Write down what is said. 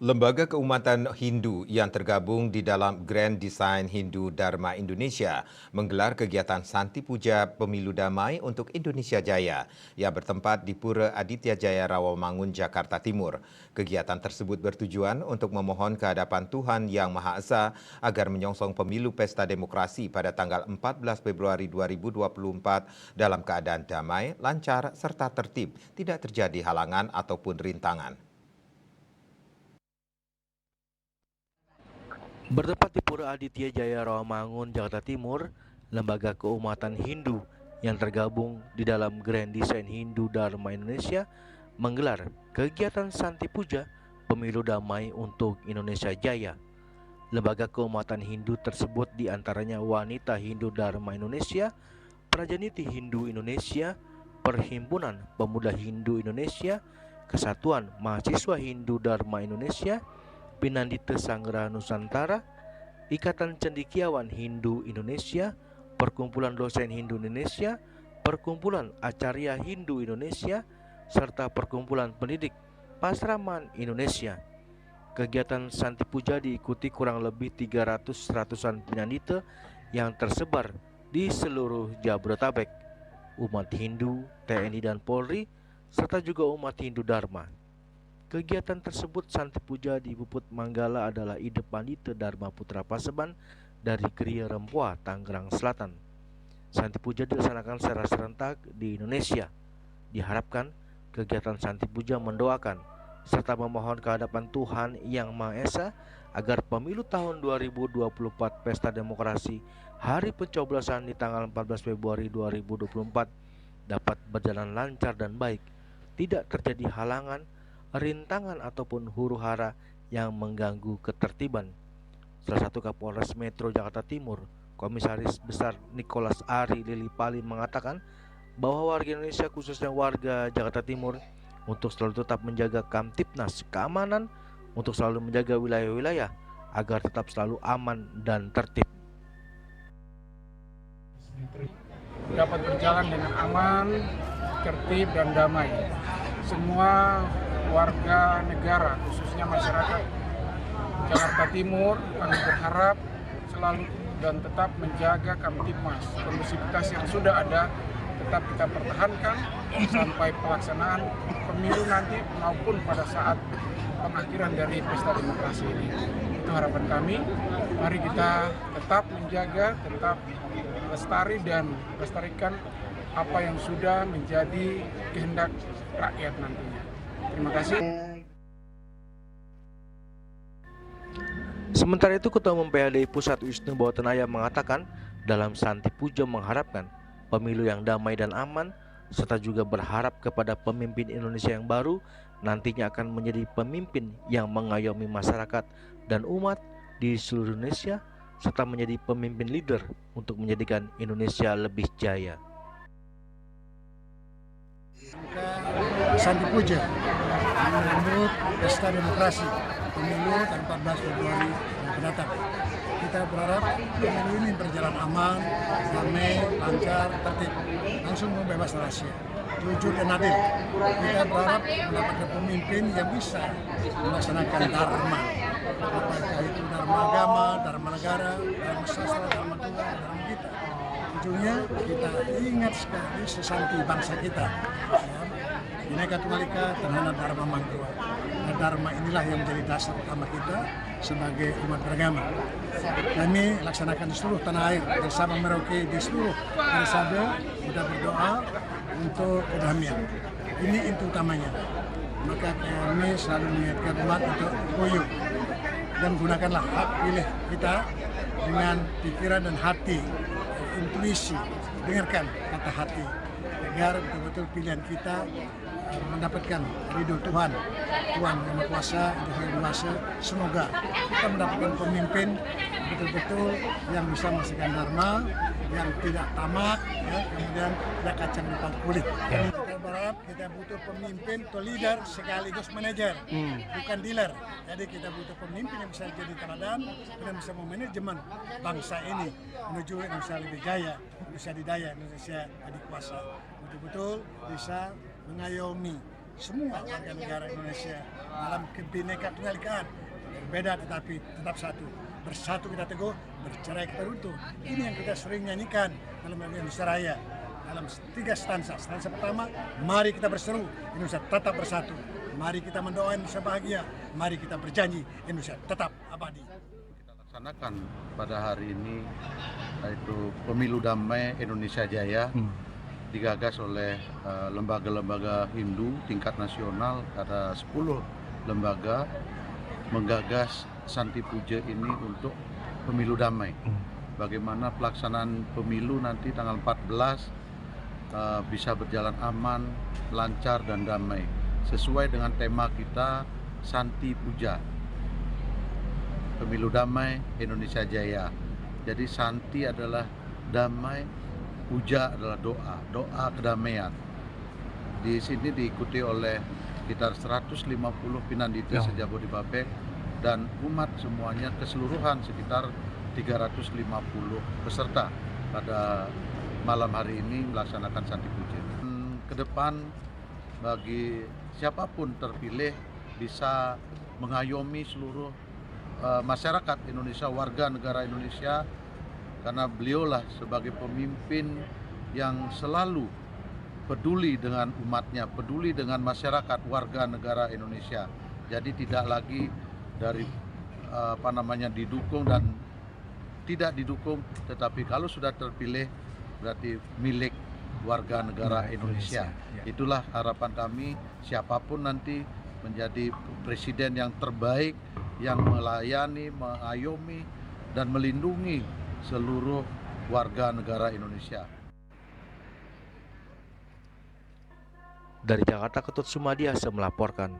Lembaga Keumatan Hindu yang tergabung di dalam Grand Design Hindu Dharma Indonesia menggelar kegiatan Santi Puja Pemilu Damai untuk Indonesia Jaya yang bertempat di Pura Aditya Jaya Rawamangun, Jakarta Timur. Kegiatan tersebut bertujuan untuk memohon kehadapan Tuhan Yang Maha Esa agar menyongsong pemilu pesta demokrasi pada tanggal 14 Februari 2024 dalam keadaan damai, lancar, serta tertib, tidak terjadi halangan ataupun rintangan. Bertempat di Pura Aditya Jaya Rawamangun, Jakarta Timur, Lembaga Keumatan Hindu yang tergabung di dalam Grand Design Hindu Dharma Indonesia menggelar kegiatan Santi Puja Pemilu Damai untuk Indonesia Jaya. Lembaga Keumatan Hindu tersebut diantaranya Wanita Hindu Dharma Indonesia, Prajaniti Hindu Indonesia, Perhimpunan Pemuda Hindu Indonesia, Kesatuan Mahasiswa Hindu Dharma Indonesia, Pinandita Sanggera Nusantara, Ikatan Cendekiawan Hindu Indonesia, Perkumpulan Dosen Hindu Indonesia, Perkumpulan Acarya Hindu Indonesia, serta Perkumpulan Pendidik Pasraman Indonesia. Kegiatan Santi Puja diikuti kurang lebih 300-an penyanita yang tersebar di seluruh Jabodetabek, umat Hindu, TNI dan Polri, serta juga umat Hindu Dharma. Kegiatan tersebut Santi Puja di Puput Manggala adalah ide Pandita Dharma Putra Paseban dari Kriya Rempua, Tangerang Selatan. Santi Puja dilaksanakan secara serentak di Indonesia. Diharapkan kegiatan Santi Puja mendoakan serta memohon kehadapan Tuhan Yang Maha Esa agar pemilu tahun 2024 Pesta Demokrasi hari pencoblosan di tanggal 14 Februari 2024 dapat berjalan lancar dan baik, tidak terjadi halangan, rintangan ataupun huru-hara yang mengganggu ketertiban. Salah satu Kapolres Metro Jakarta Timur, Komisaris Besar Nicholas Ari Lilipali mengatakan bahwa warga Indonesia khususnya warga Jakarta Timur untuk selalu tetap menjaga Kamtipnas keamanan, untuk selalu menjaga wilayah-wilayah agar tetap selalu aman dan tertib. Dapat berjalan dengan aman, tertib dan damai. Semua warga negara, khususnya masyarakat Jakarta Timur, kami berharap selalu dan tetap menjaga Kamtipmas. Kondusivitas yang sudah ada tetap kita pertahankan sampai pelaksanaan pemilu nanti maupun pada saat pengakhiran dari pesta demokrasi ini. Itu harapan kami. Mari kita tetap menjaga, tetap lestari dan lestarikan apa yang sudah menjadi kehendak rakyat nantinya. Terima kasih. Sementara itu, Ketua Umum PHDI Pusat Wisnu Bawatanaya mengatakan dalam Santi Puja mengharapkan pemilu yang damai dan aman, serta juga berharap kepada pemimpin Indonesia yang baru nantinya akan menjadi pemimpin yang mengayomi masyarakat dan umat di seluruh Indonesia, serta menjadi pemimpin leader untuk menjadikan Indonesia lebih jaya. Santi Puja menyambut pesta demokrasi pemilu tanggal 14 Februari yang mendatang. Kita berharap pemilu ini berjalan aman, damai, lancar, tertib, langsung bebas rahasia, jujur dan adil. Kita berharap mendapatkan pemimpin yang bisa melaksanakan dharma, apakah itu dharma agama, dharma negara, dharma sastra, dharma Tuhan, dharma kita. Ujungnya kita ingat sekali sesanti bangsa kita. Bhinneka Tunggal Ika, Tanahana Dharma Mangkuwa. Nah, Dharma inilah yang menjadi dasar utama kita sebagai umat beragama. Kami laksanakan di seluruh tanah air dan Sabang Merauke di seluruh Sabang sudah berdoa untuk kedamaian. Ini inti utamanya. Maka kami selalu mengingatkan umat untuk guyup dan gunakanlah hak pilih kita dengan pikiran dan hati, intuisi, dengarkan kata hati agar betul-betul pilihan kita mendapatkan ridho Tuhan yang Maha Kuasa, yang Dewasa. Semoga kita mendapatkan pemimpin betul-betul yang bisa menghasilkan dharma, yang tidak tamak, ya, kemudian tidak kacang di kulit. Kita berharap kita butuh pemimpin atau leader sekaligus manajer, bukan dealer. Jadi kita butuh pemimpin yang bisa jadi teladan dan bisa memanajemen bangsa ini menuju Indonesia lebih jaya, Indonesia didaya, Indonesia adikuasa. Betul-betul bisa mengayomi semua warga negara Indonesia dalam kebinekaan tunggal ikaan. Berbeda tetapi tetap satu. Bersatu kita teguh, bercerai kita runtuh. Ini yang kita sering nyanyikan dalam Indonesia Raya. Dalam 3 stansa. Stansa pertama, mari kita berseru, Indonesia tetap bersatu. Mari kita mendoakan Indonesia bahagia. Mari kita berjanji, Indonesia tetap abadi. Kita laksanakan pada hari ini, yaitu Pemilu Damai Indonesia Jaya, digagas oleh lembaga-lembaga Hindu tingkat nasional. Ada 10 lembaga menggagas Santi Puja ini untuk pemilu damai. Bagaimana pelaksanaan pemilu nanti tanggal 14 bisa berjalan aman, lancar dan damai sesuai dengan tema kita Santi Puja. Pemilu Damai Indonesia Jaya. Jadi Santi adalah damai, Puja adalah doa kedamaian. Di sini diikuti oleh sekitar 150 pinandita se-Jabodebek dan umat semuanya keseluruhan sekitar 350 peserta pada malam hari ini melaksanakan Santi Puja. Ke depan bagi siapapun terpilih bisa mengayomi seluruh masyarakat Indonesia, warga negara Indonesia, karena beliaulah sebagai pemimpin yang selalu peduli dengan umatnya, peduli dengan masyarakat, warga negara Indonesia. Jadi tidak lagi dari didukung dan tidak didukung, tetapi kalau sudah terpilih berarti milik warga negara Indonesia. Itulah harapan kami, siapapun nanti menjadi presiden yang terbaik, yang melayani, mengayomi dan melindungi seluruh warga negara Indonesia. Dari Jakarta, Ketut Sumadiasa melaporkan.